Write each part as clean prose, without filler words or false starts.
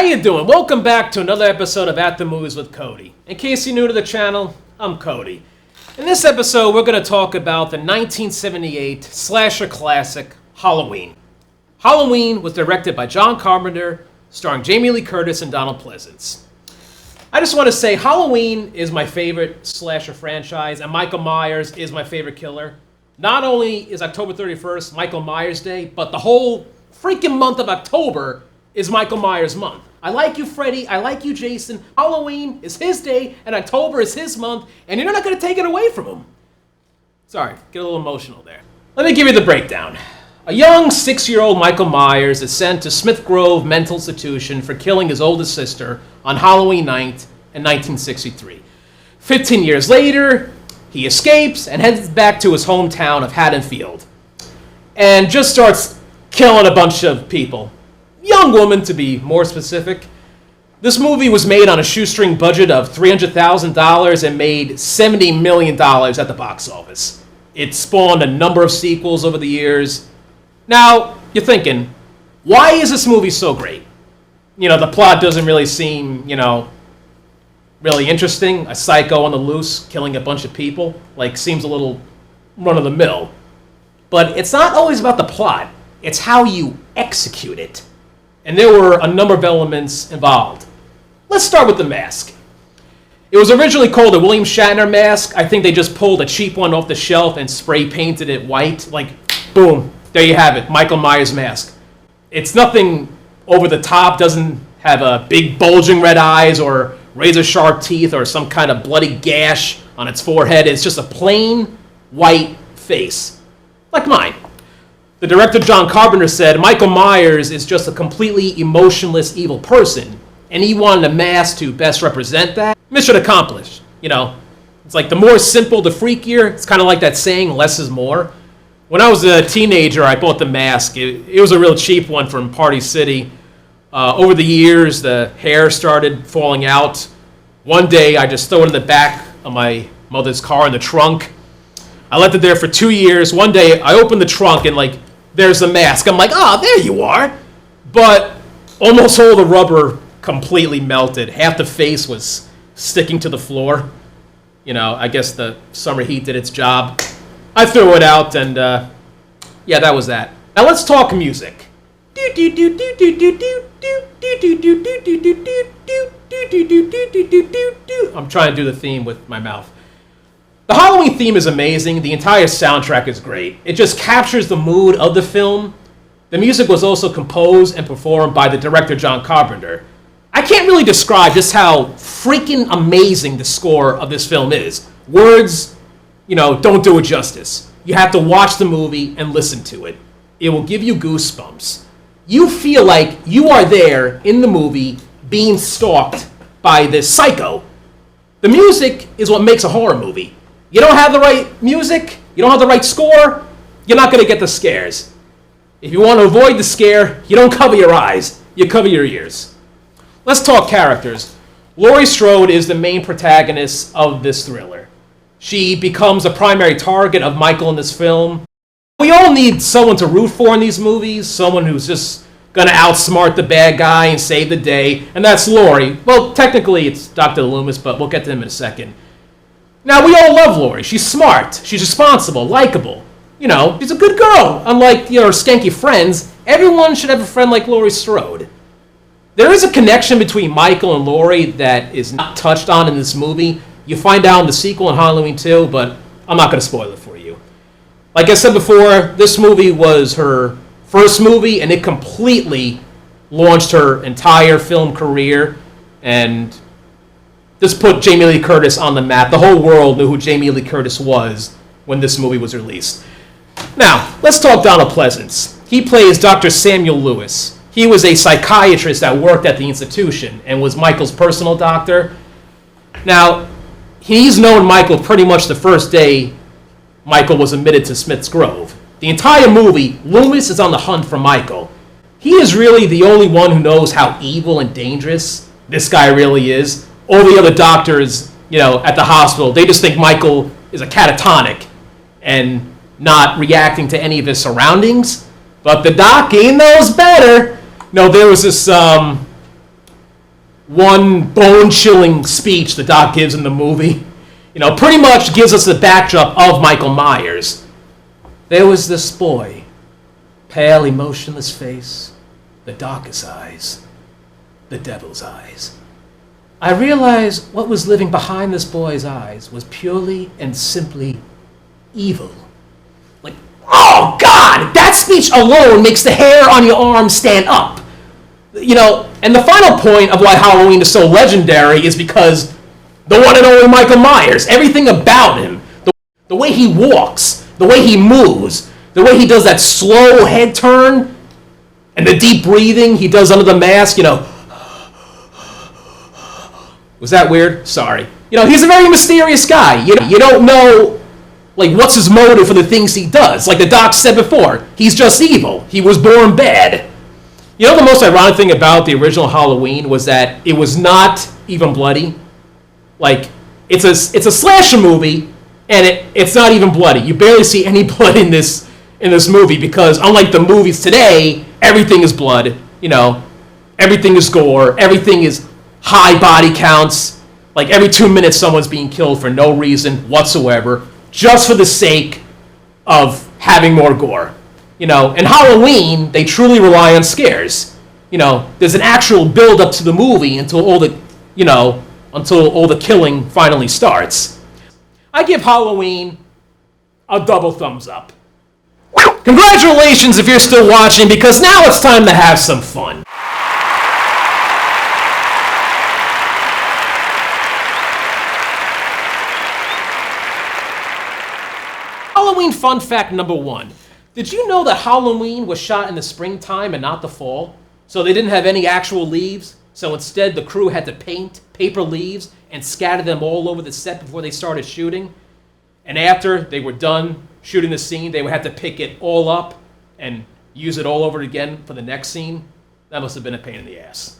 you doing? Welcome back to another episode of At the Movies with Cody. In case you're new to the channel, I'm Cody. In this episode, we're going to talk about the 1978 slasher classic, Halloween. Halloween was directed by John Carpenter, starring Jamie Lee Curtis and Donald Pleasence. I just want to say Halloween is my favorite slasher franchise, and Michael Myers is my favorite killer. Not only is October 31st Michael Myers Day, but the whole freaking month of October is Michael Myers month. I like you, Freddy. I like you, Jason. Halloween is his day, and October is his month, and you're not going to take it away from him. Sorry, get a little emotional there. Let me give you the breakdown. A young 6-year-old Michael Myers is sent to Smith Grove Mental Institution for killing his oldest sister on Halloween night in 1963. 15 years later, he escapes and heads back to his hometown of Haddonfield and just starts killing a bunch of people. Young woman, to be more specific. This movie was made on a shoestring budget of $300,000 and made $70 million at the box office. It spawned a number of sequels over the years. Now, you're thinking, why is this movie so great? You know, the plot doesn't really seem, really interesting. A psycho on the loose killing a bunch of people, seems a little run-of-the-mill. But it's not always about the plot. It's how you execute it. And there were a number of elements involved. Let's start with the mask. It was originally called a William Shatner mask. I think they just pulled a cheap one off the shelf and spray painted it white. Boom, there you have it, Michael Myers mask. It's nothing over the top, doesn't have a big bulging red eyes or razor sharp teeth or some kind of bloody gash on its forehead. It's just a plain white face, like mine. The director, John Carpenter, said Michael Myers is just a completely emotionless, evil person, and he wanted a mask to best represent that. Mission accomplished. It's like the more simple, the freakier. It's kind of like that saying, less is more. When I was a teenager, I bought the mask. It was a real cheap one from Party City. Over the years, the hair started falling out. One day, I just threw it in the back of my mother's car in the trunk. I left it there for 2 years. One day, I opened the trunk and there's the mask. I'm like, there you are. But almost all the rubber completely melted. Half the face was sticking to the floor. I guess the summer heat did its job. I threw it out and yeah, that was that. Now let's talk music. I'm trying to do the theme with my mouth. The Halloween theme is amazing. The entire soundtrack is great. It just captures the mood of the film. The music was also composed and performed by the director, John Carpenter. I can't really describe just how freaking amazing the score of this film is. Words, don't do it justice. You have to watch the movie and listen to it. It will give you goosebumps. You feel like you are there in the movie being stalked by this psycho. The music is what makes a horror movie. You don't have the right music, you don't have the right score, you're not going to get the scares. If you want to avoid the scare, you don't cover your eyes, you cover your ears. Let's talk characters. Laurie Strode is the main protagonist of this thriller. She becomes a primary target of Michael in this film. We all need someone to root for in these movies, someone who's just going to outsmart the bad guy and save the day, and that's Laurie. Well, technically it's Dr. Loomis, but we'll get to him in a second. Now, we all love Laurie. She's smart. She's responsible, likable. She's a good girl. Unlike, her skanky friends, everyone should have a friend like Laurie Strode. There is a connection between Michael and Laurie that is not touched on in this movie. You find out in the sequel in Halloween 2, but I'm not going to spoil it for you. Like I said before, this movie was her first movie, and it completely launched her entire film career, and this put Jamie Lee Curtis on the map. The whole world knew who Jamie Lee Curtis was when this movie was released. Now, let's talk Donald Pleasence. He plays Dr. Samuel Lewis. He was a psychiatrist that worked at the institution and was Michael's personal doctor. Now, he's known Michael pretty much the first day Michael was admitted to Smith's Grove. The entire movie, Loomis is on the hunt for Michael. He is really the only one who knows how evil and dangerous this guy really is. All the other doctors, at the hospital, they just think Michael is a catatonic and not reacting to any of his surroundings. But the doc, he knows better. There was this one bone-chilling speech the doc gives in the movie, pretty much gives us the backdrop of Michael Myers. There was this boy, pale, emotionless face, the darkest eyes, the devil's eyes. I realized what was living behind this boy's eyes was purely and simply evil. Like, oh God, that speech alone makes the hair on your arm stand up. And the final point of why Halloween is so legendary is because the one and only Michael Myers, everything about him, the way he walks, the way he moves, the way he does that slow head turn, and the deep breathing he does under the mask, Was that weird? Sorry. He's a very mysterious guy. You don't know, what's his motive for the things he does. Like the doc said before, he's just evil. He was born bad. The most ironic thing about the original Halloween was that it was not even bloody. It's a slasher movie, and it's not even bloody. You barely see any blood in this movie because, unlike the movies today, everything is blood. Everything is gore. Everything is high body counts. Every 2 minutes, someone's being killed for no reason whatsoever, just for the sake of having more gore. In Halloween, they truly rely on scares. There's an actual build up to the movie until all the killing finally starts. I give Halloween a double thumbs up. Congratulations if you're still watching, because now it's time to have some fun. Halloween fun fact number 1. Did you know that Halloween was shot in the springtime and not the fall? So they didn't have any actual leaves. So instead, the crew had to paint paper leaves and scatter them all over the set before they started shooting. And after they were done shooting the scene, they would have to pick it all up and use it all over again for the next scene. That must have been a pain in the ass.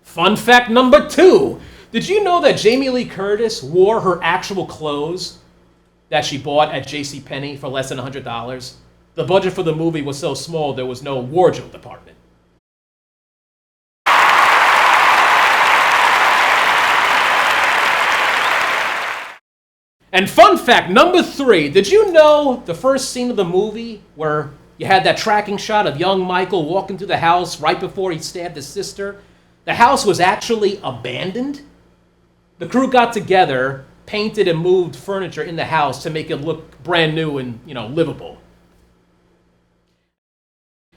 Fun fact number 2. Did you know that Jamie Lee Curtis wore her actual clothes that she bought at JCPenney for less than $100? The budget for the movie was so small there was no wardrobe department. And fun fact number 3. Did you know the first scene of the movie where you had that tracking shot of young Michael walking through the house right before he stabbed his sister? The house was actually abandoned. The crew got together, painted and moved furniture in the house to make it look brand new and, livable.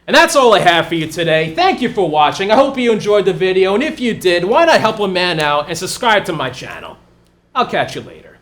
And that's all I have for you today. Thank you for watching. I hope you enjoyed the video, and if you did, why not help a man out and subscribe to my channel? I'll catch you later.